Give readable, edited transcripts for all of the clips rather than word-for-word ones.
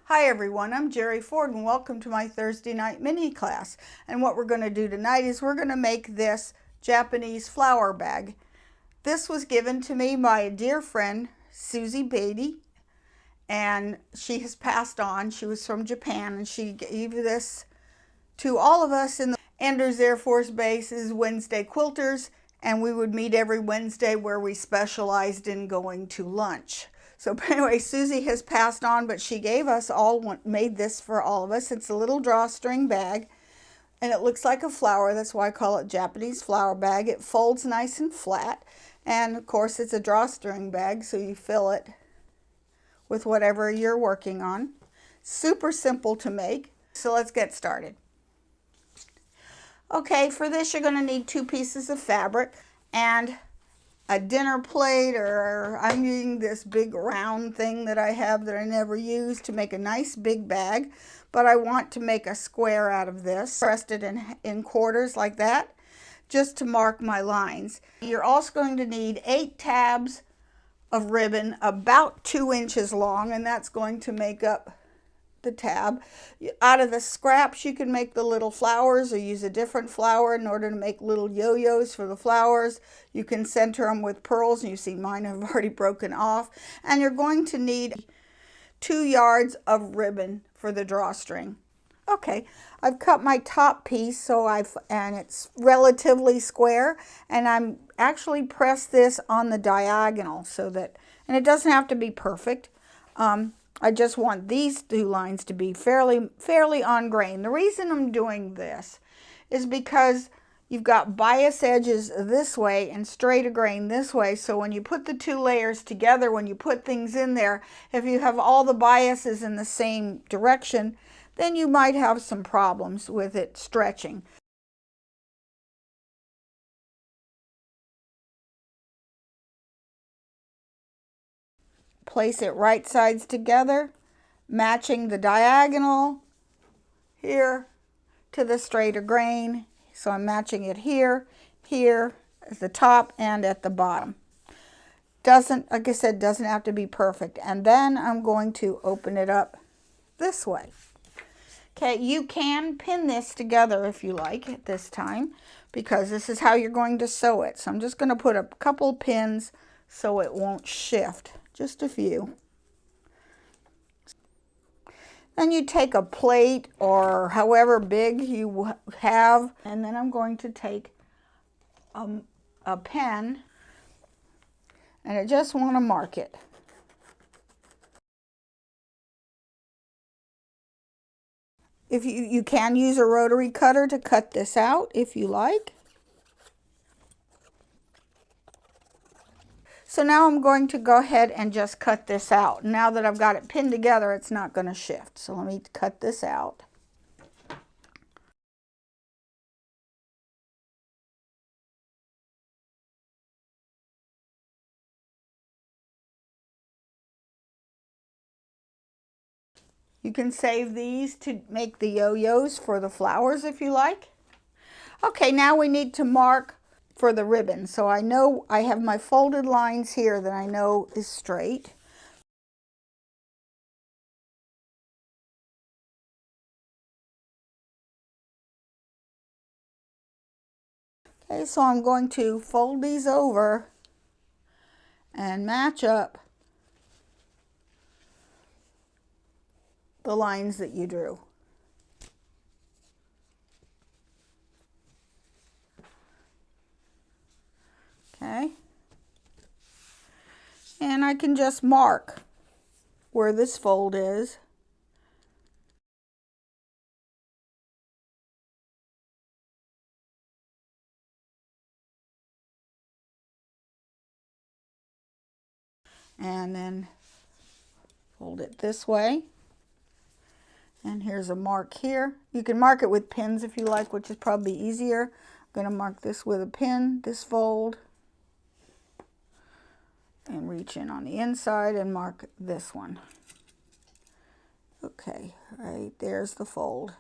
Hi everyone, I'm Jerry Ford and welcome to my Thursday night mini class. And what we're going to do tonight is we're going to make this Japanese flower bag. This was given to me by a dear friend, Susie Beatty, and she has passed on. She was from Japan and she gave this to all of us in the Anders Air Force Base's Wednesday Quilters, and we would meet every Wednesday where we specialized in going to lunch. So anyway, Susie has passed on, but she gave us all, made this for all of us. It's a little drawstring bag, and it looks like a flower. That's why I call it Japanese flower bag. It folds nice and flat, and of course it's a drawstring bag, so you fill it with whatever you're working on. Super simple to make, so let's get started. Okay, for this you're going to need 2 pieces of fabric and a dinner plate, or I'm using this big round thing that I have that I never use to make a nice big bag, but I want to make a square out of this. Pressed it in quarters like that, just to mark my lines. You're also going to need 8 tabs of ribbon about 2 inches long, and that's going to make up the tab. Out of the scraps you can make the little flowers or use a different flower in order to make little yo-yos for the flowers. You can center them with pearls, and you see mine have already broken off. And you're going to need 2 yards of ribbon for the drawstring. Okay, I've cut my top piece and it's relatively square, and I'm actually pressed this on the diagonal so that, and it doesn't have to be perfect. I just want these 2 lines to be fairly on grain. The reason I'm doing this is because you've got bias edges this way and straight grain this way. So when you put the 2 layers together, when you put things in there, if you have all the biases in the same direction, then you might have some problems with it stretching. Place it right sides together, matching the diagonal here to the straighter grain. So I'm matching it here at the top and at the bottom. Doesn't, like I said, doesn't have to be perfect. And then I'm going to open it up this way. Okay, you can pin this together if you like at this time, because this is how you're going to sew it. So I'm just going to put a couple pins so it won't shift, just a few. Then you take a plate or however big you have, and then I'm going to take a pen, and I just want to mark it. If you can use a rotary cutter to cut this out if you like. So now I'm going to go ahead and just cut this out. Now that I've got it pinned together, it's not going to shift. So let me cut this out. You can save these to make the yo-yos for the flowers if you like. Okay, now we need to mark for the ribbon. So I know I have my folded lines here that I know is straight. Okay, so I'm going to fold these over and match up the lines that you drew. Okay, and I can just mark where this fold is. And then fold it this way. And here's a mark here. You can mark it with pins if you like, which is probably easier. I'm going to mark this with a pin, this fold, and reach in on the inside and mark this one. Okay, right there's the fold.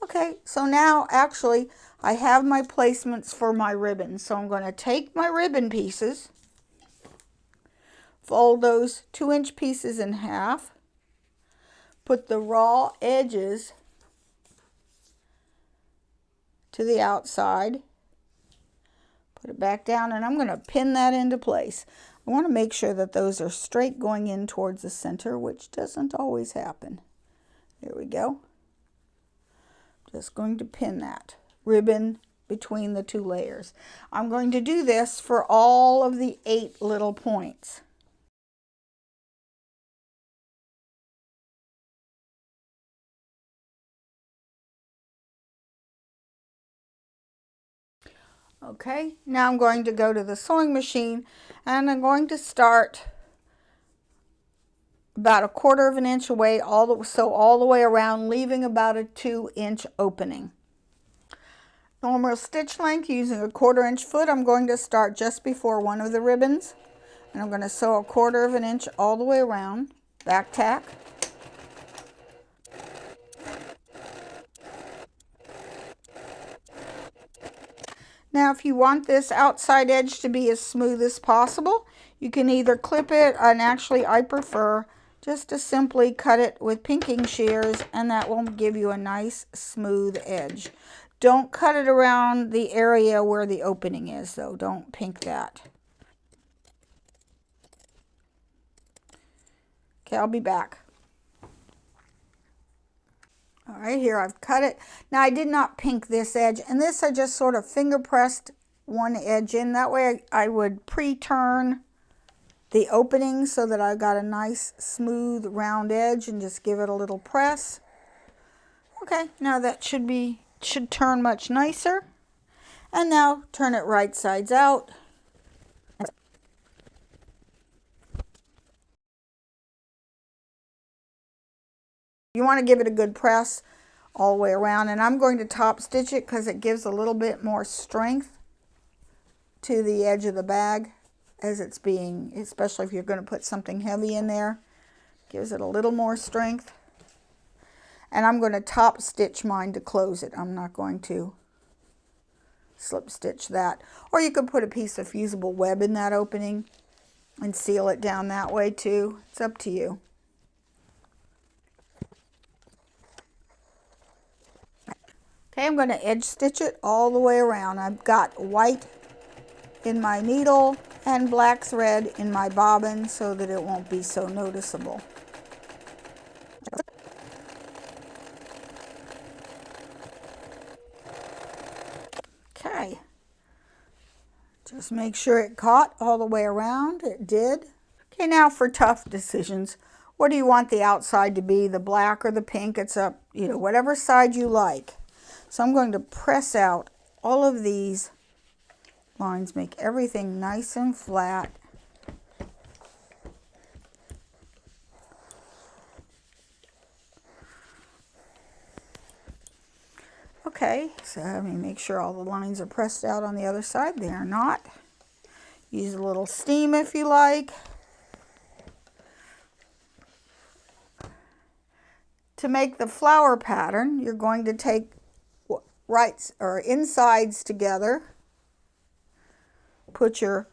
Okay, so now actually I have my placements for my ribbon. So I'm going to take my ribbon pieces, fold those 2-inch pieces in half, put the raw edges to the outside. Put it back down, and I'm going to pin that into place. I want to make sure that those are straight going in towards the center, which doesn't always happen. There we go. Just going to pin that ribbon between the two layers. I'm going to do this for all of the 8 little points. Okay, now I'm going to go to the sewing machine, and I'm going to start about 1/4 of an inch away, all the way around, leaving about a 2-inch opening. Normal stitch length using a 1/4 inch foot. I'm going to start just before one of the ribbons, and I'm going to sew 1/4 of an inch all the way around, back tack. Now, if you want this outside edge to be as smooth as possible, you can either clip it, and actually I prefer just to simply cut it with pinking shears, and that will give you a nice smooth edge. Don't cut it around the area where the opening is, though. Don't pink that. Okay, I'll be back. All right, here I've cut it. Now I did not pink this edge, and this I just sort of finger pressed one edge in. That way I would pre-turn the opening so that I got a nice smooth round edge, and just give it a little press. Okay, now that should turn much nicer. And now turn it right sides out. You want to give it a good press all the way around, and I'm going to top stitch it because it gives a little bit more strength to the edge of the bag as it's being, especially if you're going to put something heavy in there. Gives it a little more strength. And I'm going to top stitch mine to close it. I'm not going to slip stitch that. Or you could put a piece of fusible web in that opening and seal it down that way too. It's up to you. Okay, I'm going to edge stitch it all the way around. I've got white in my needle and black thread in my bobbin so that it won't be so noticeable. Okay, just make sure it caught all the way around. It did. Okay, now for tough decisions. What do you want the outside to be, the black or the pink? It's up, whatever side you like. So I'm going to press out all of these lines, make everything nice and flat. Okay, so let me make sure all the lines are pressed out on the other side. They are not. Use a little steam if you like. To make the flower pattern, you're going to take right or insides together, put your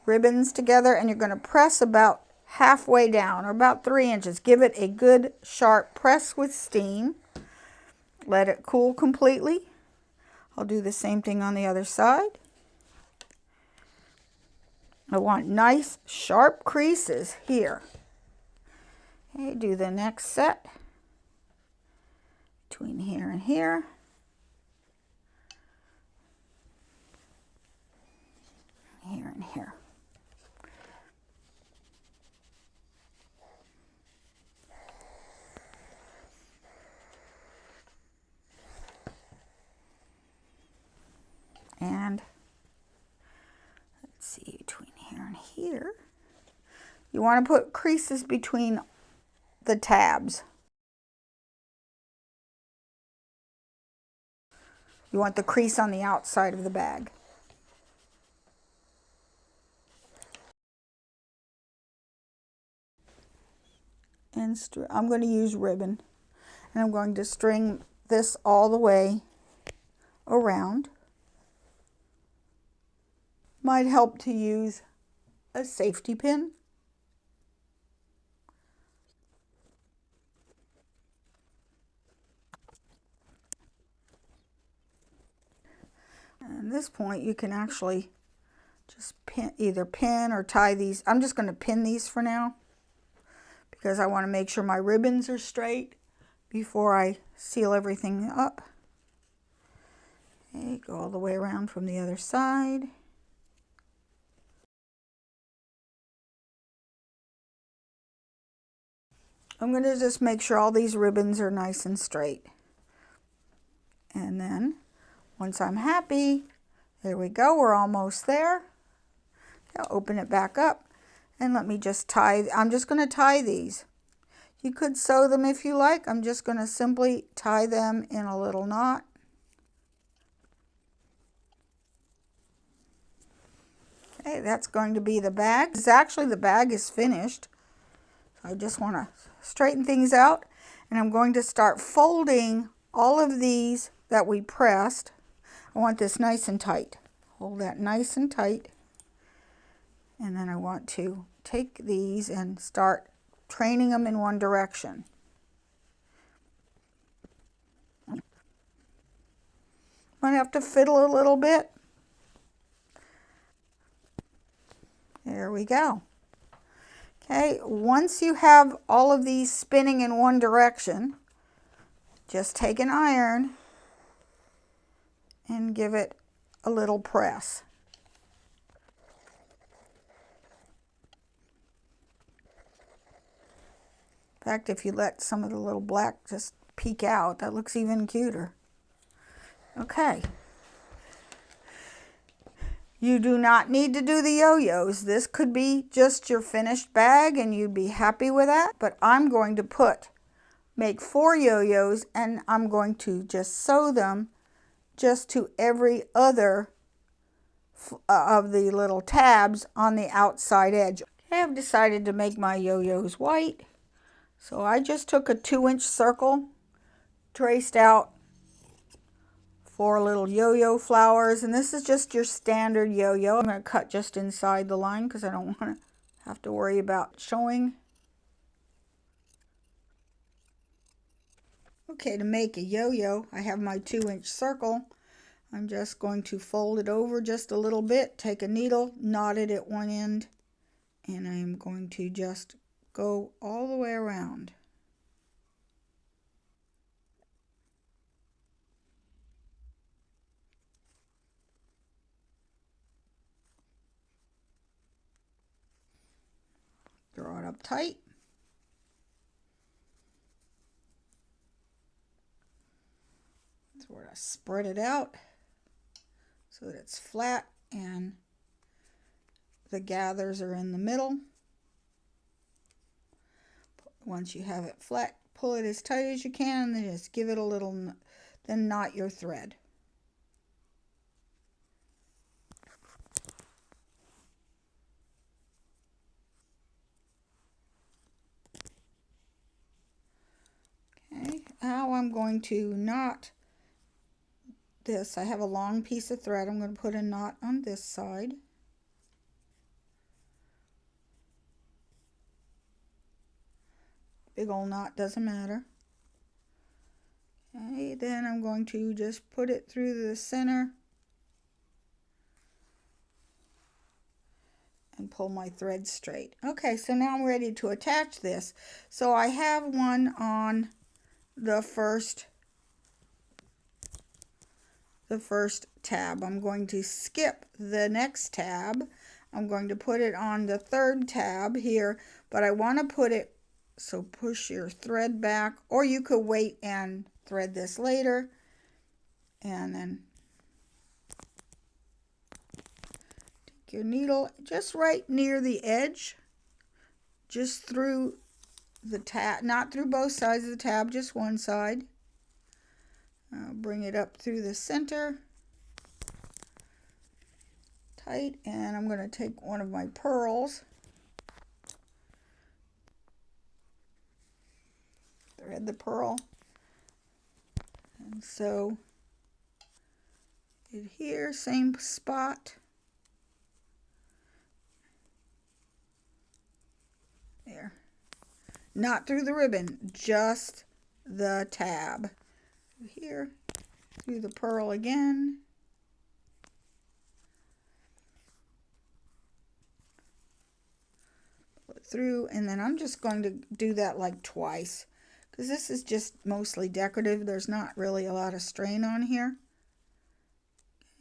ribbons together, and you're going to press about halfway down, or about 3 inches. Give it a good sharp press with steam. Let it cool completely. I'll do the same thing on the other side. I want nice sharp creases here. Okay, do the next set between here and here. Here and here. And let's see, between here and here. You want to put creases between the tabs. You want the crease on the outside of the bag. And I'm going to use ribbon, and I'm going to string this all the way around. Might help to use a safety pin. And at this point you can actually just either pin or tie these. I'm just going to pin these for now because I want to make sure my ribbons are straight before I seal everything up. Okay, go all the way around from the other side. I'm going to just make sure all these ribbons are nice and straight. And then once I'm happy, there we go, we're almost there. I'll open it back up and let me just tie. I'm just going to tie these. You could sew them if you like. I'm just going to simply tie them in a little knot. Okay, that's going to be the bag. Actually, the bag is finished. I just want to straighten things out, and I'm going to start folding all of these that we pressed. I want this nice and tight. Hold that nice and tight. And then I want to take these and start training them in one direction. Might have to fiddle a little bit. There we go. Okay, once you have all of these spinning in one direction, just take an iron and give it a little press. In fact, if you let some of the little black just peek out, that looks even cuter. Okay. You do not need to do the yo-yos. This could be just your finished bag and you'd be happy with that. But I'm going to make 4 yo-yos, and I'm going to just sew them just to every other of the little tabs on the outside edge. Okay, I've decided to make my yo-yos white. So I just took a 2-inch circle, traced out 4 little yo-yo flowers, and this is just your standard yo-yo. I'm going to cut just inside the line because I don't want to have to worry about showing. Okay, to make a yo-yo, I have my 2-inch circle. I'm just going to fold it over just a little bit, take a needle, knot it at one end, and I'm going to just go all the way around. Draw it up tight. Sort of spread it out so that it's flat and the gathers are in the middle. Once you have it flat, pull it as tight as you can, and then just give it a little, then knot your thread. Okay, now I'm going to knot this. I have a long piece of thread. I'm going to put a knot on this side. Big old knot, doesn't matter. Okay, then I'm going to just put it through the center and pull my thread straight. Okay, so now I'm ready to attach this. So I have one on the first tab. I'm going to skip the next tab. I'm going to put it on the 3rd tab here, but I want to put it, so push your thread back, or you could wait and thread this later, and then take your needle just right near the edge, just through the tab, not through both sides of the tab, just one side. Bring it up through the center, tight, and I'm going to take one of my pearls, thread the pearl, and sew it here, same spot. There. Not through the ribbon, just the tab. Here, through the pearl again. through, and then I'm just going to do that like twice, because this is just mostly decorative. There's not really a lot of strain on here.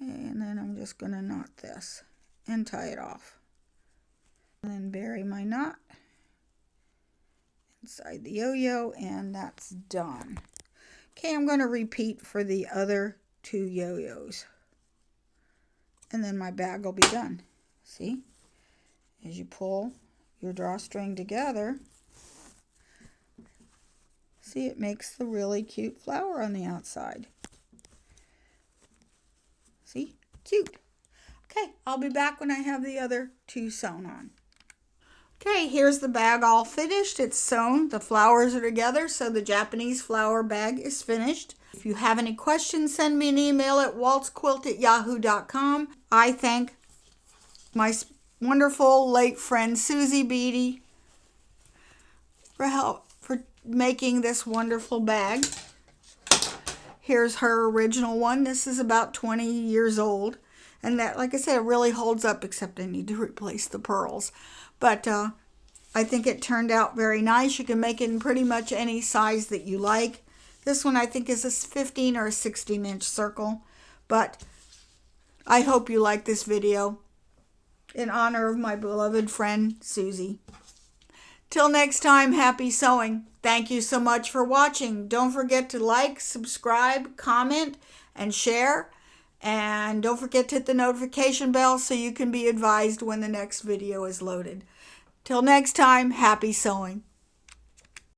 And then I'm just going to knot this and tie it off. And then bury my knot inside the yo-yo, and that's done. Okay, I'm going to repeat for the other 2 yo-yos. And then my bag will be done. See? As you pull your drawstring together, see, it makes the really cute flower on the outside. See? Cute. Okay, I'll be back when I have the other 2 sewn on. Okay, here's the bag all finished. It's sewn. The flowers are together, so the Japanese flower bag is finished. If you have any questions, send me an email at waltzquilt@yahoo.com. I thank my wonderful late friend Susie Beatty for making this wonderful bag. Here's her original one. This is about 20 years old. And that, like I said, it really holds up, except I need to replace the pearls. But I think it turned out very nice. You can make it in pretty much any size that you like. This one I think is a 15 or a 16-inch circle. But I hope you like this video in honor of my beloved friend, Susie. Till next time, happy sewing. Thank you so much for watching. Don't forget to like, subscribe, comment, and share. And don't forget to hit the notification bell so you can be advised when the next video is loaded. Till next time, happy sewing.